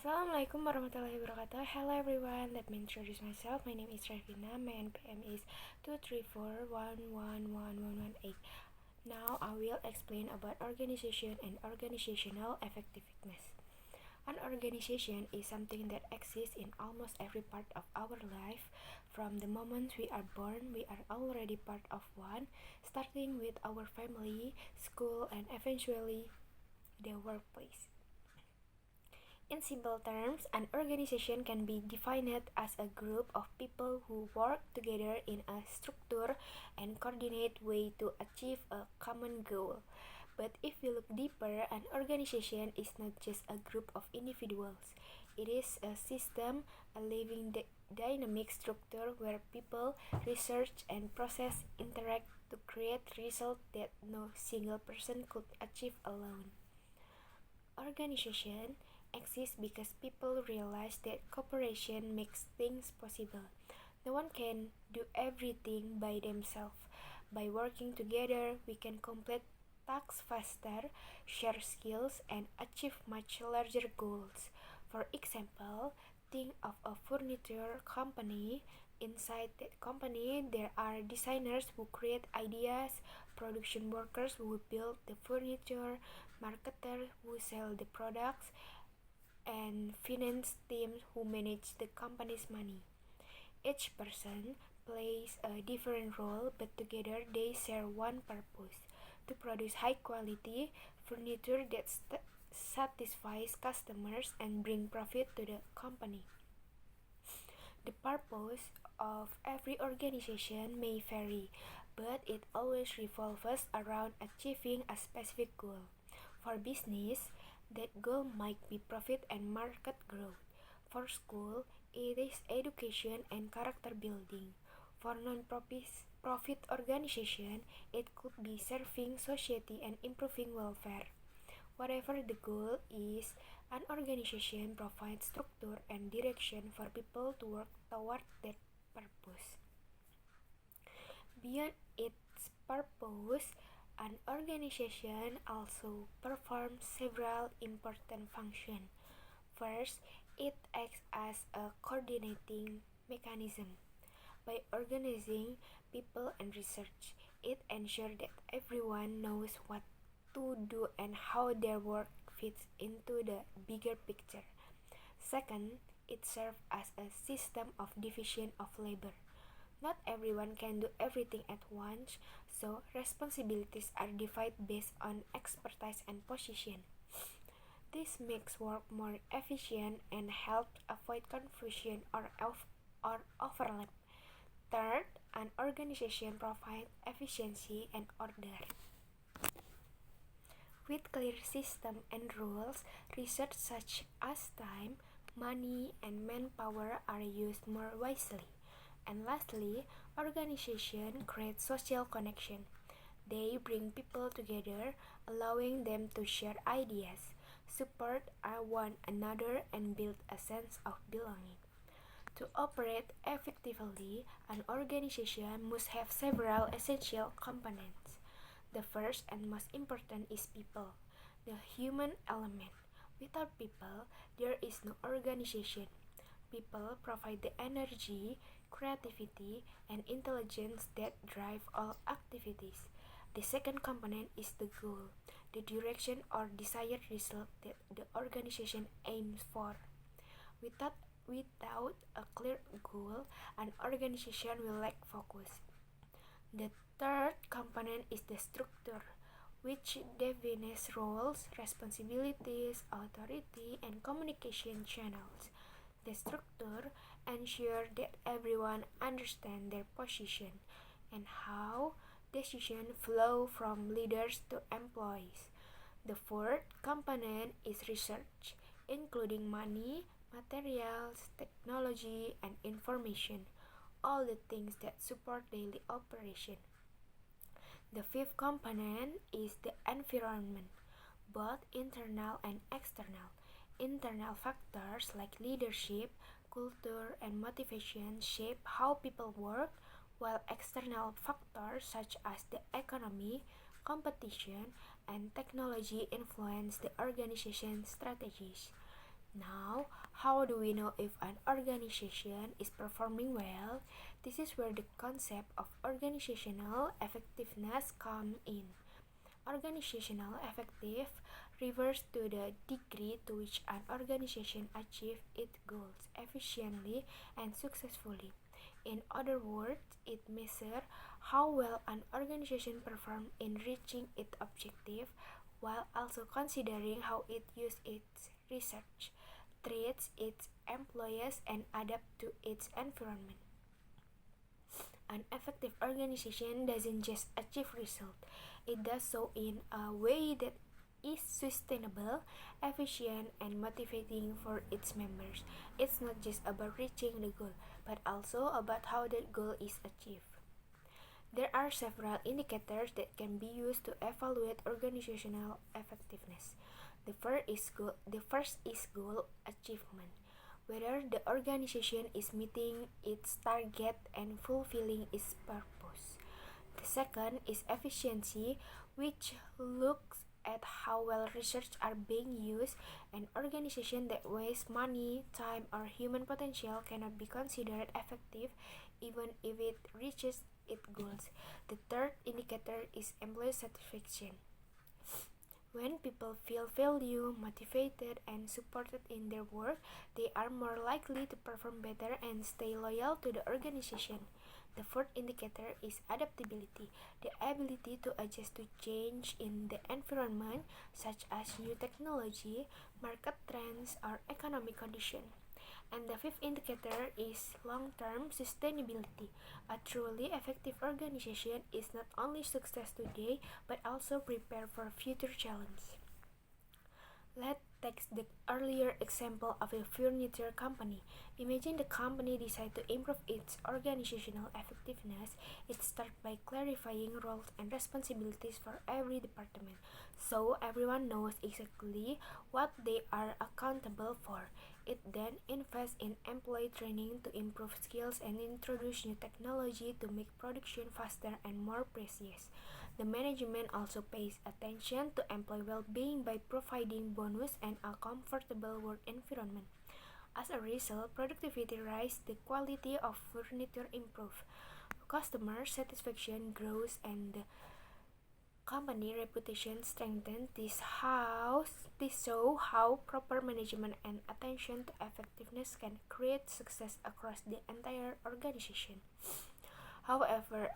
Assalamualaikum warahmatullahi wabarakatuh. Hello everyone, let me introduce myself. My name is Revina. My NPM is 234111118. Now I will explain about organization and organizational effectiveness. An organization is something that exists in almost every part of our life. From the moment we are born, we are already part of one, starting with our family, school, and eventually the workplace. In simple terms, an organization can be defined as a group of people who work together in a structured and coordinated way to achieve a common goal. But if we look deeper, an organization is not just a group of individuals. It is a system, a living dynamic structure where people, research, and process interact to create results that no single person could achieve alone. Organization exists because people realize that cooperation makes things possible. No one can do everything by themselves. By working together, we can complete tasks faster, share skills, and achieve much larger goals. For example, think of a furniture company. Inside that company, there are designers who create ideas, production workers who build the furniture, marketers who sell the products, and finance teams who manage the company's money. Each person plays a different role, but together they share one purpose: to produce high quality furniture that satisfies customers and bring profit to the company. The purpose of every organization may vary, but it always revolves around achieving a specific goal. For business, that goal might be profit and market growth. For school, it is education and character building. For non-profit organization, it could be serving society and improving welfare. Whatever the goal is, an organization provides structure and direction for people to work toward that purpose. Beyond its purpose, an organization also performs several important functions. First, it acts as a coordinating mechanism. By organizing people and research, it ensures that everyone knows what to do and how their work fits into the bigger picture. Second, it serves as a system of division of labor. Not everyone can do everything at once, so responsibilities are divided based on expertise and position. This makes work more efficient and helps avoid confusion or overlap. Third, an organization provides efficiency and order. With clear system and rules, research such as time, money, and manpower are used more wisely. And lastly, organization creates social connection. They bring people together, allowing them to share ideas, support one another, and build a sense of belonging. To operate effectively, an organization must have several essential components. The first and most important is people, the human element. Without people, there is no organization. People provide the energy, creativity, and intelligence that drive all activities. The second component is the goal, the direction or desired result that the organization aims for. Without a clear goal, an organization will lack focus. The third component is the structure, which defines roles, responsibilities, authority, and communication channels. The structure ensures that everyone understands their position and how decisions flow from leaders to employees. The fourth component is research, including money, materials, technology, and information, all the things that support daily operation. The fifth component is the environment, both internal and external. Internal factors like leadership, culture, and motivation shape how people work, while external factors such as the economy, competition, and technology influence the organization's strategies. Now, how do we know if an organization is performing well? This is where the concept of organizational effectiveness comes in. Organizational effective refers to the degree to which an organization achieves its goals efficiently and successfully. In other words, it measures how well an organization performs in reaching its objective while also considering how it uses its research, treats its employees, and adapts to its environment. An effective organization doesn't just achieve results, it does so in a way that is sustainable, efficient, and motivating for its members. It's not just about reaching the goal, but also about how that goal is achieved. There are several indicators that can be used to evaluate organizational effectiveness. The first is goal achievement, whether the organization is meeting its target and fulfilling its purpose. The second is efficiency, which looks at how well research are being used. An organization that wastes money, time, or human potential cannot be considered effective even if it reaches its goals. The third indicator is employee satisfaction. When people feel valued, motivated, and supported in their work, they are more likely to perform better and stay loyal to the organization. The fourth indicator is adaptability, the ability to adjust to change in the environment, such as new technology, market trends, or economic conditions. And the fifth indicator is long-term sustainability. A truly effective organization is not only success today, but also prepare for future challenges. Let's take the earlier example of a furniture company. Imagine the company decides to improve its organizational effectiveness. It starts by clarifying roles and responsibilities for every department, so everyone knows exactly what they are accountable for. It then invests in employee training to improve skills and introduce new technology to make production faster and more precise. The management also pays attention to employee well-being by providing bonus and a comfortable work environment. As a result, productivity rises, the quality of furniture improves, customer satisfaction grows, and the company reputation strengthens. This shows how proper management and attention to effectiveness can create success across the entire organization. However,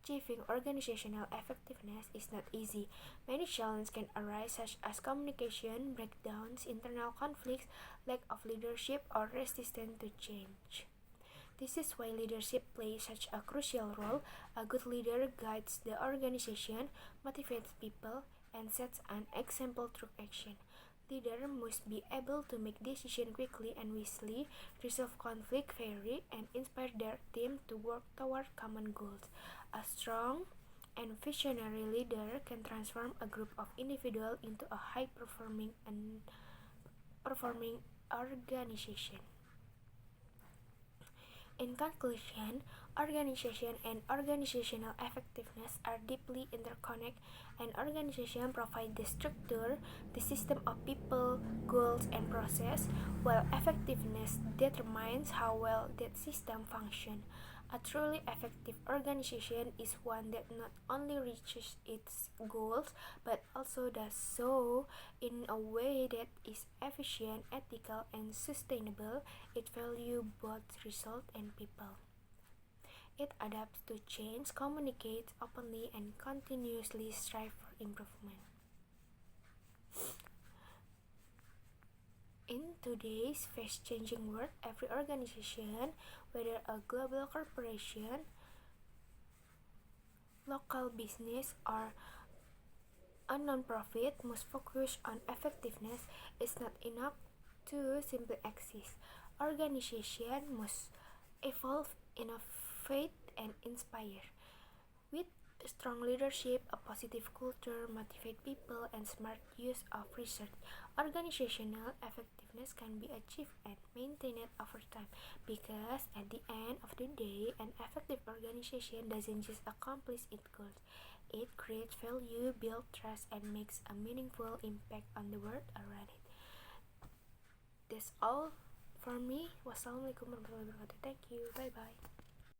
achieving organizational effectiveness is not easy. Many challenges can arise, such as communication breakdowns, internal conflicts, lack of leadership, or resistance to change. This is why leadership plays such a crucial role. A good leader guides the organization, motivates people, and sets an example through action. Leaders must be able to make decisions quickly and wisely, resolve conflict fairly, and inspire their team to work toward common goals. A strong and visionary leader can transform a group of individuals into a high-performing and performing organization. In conclusion, organization and organizational effectiveness are deeply interconnected. An organization provides the structure, the system of people, goals, and process, while effectiveness determines how well that system functions. A truly effective organization is one that not only reaches its goals but also does so in a way that is efficient, ethical, and sustainable. It values both result and people. It adapts to change, communicates openly, and continuously strives for improvement. In today's fast-changing world, every organization, whether a global corporation, local business, or a non-profit, must focus on effectiveness. It's not enough to simply exist. Organization must evolve, innovate, and inspire. With strong leadership, a positive culture, motivate people, and smart use of research, organizational effectiveness can be achieved and maintained over time. Because at the end of the day, an effective organization doesn't just accomplish its goals, it creates value, builds trust, and makes a meaningful impact on the world around it. that's all for me. Wassalamualaikum warahmatullahi wabarakatuh. Thank you. Bye bye.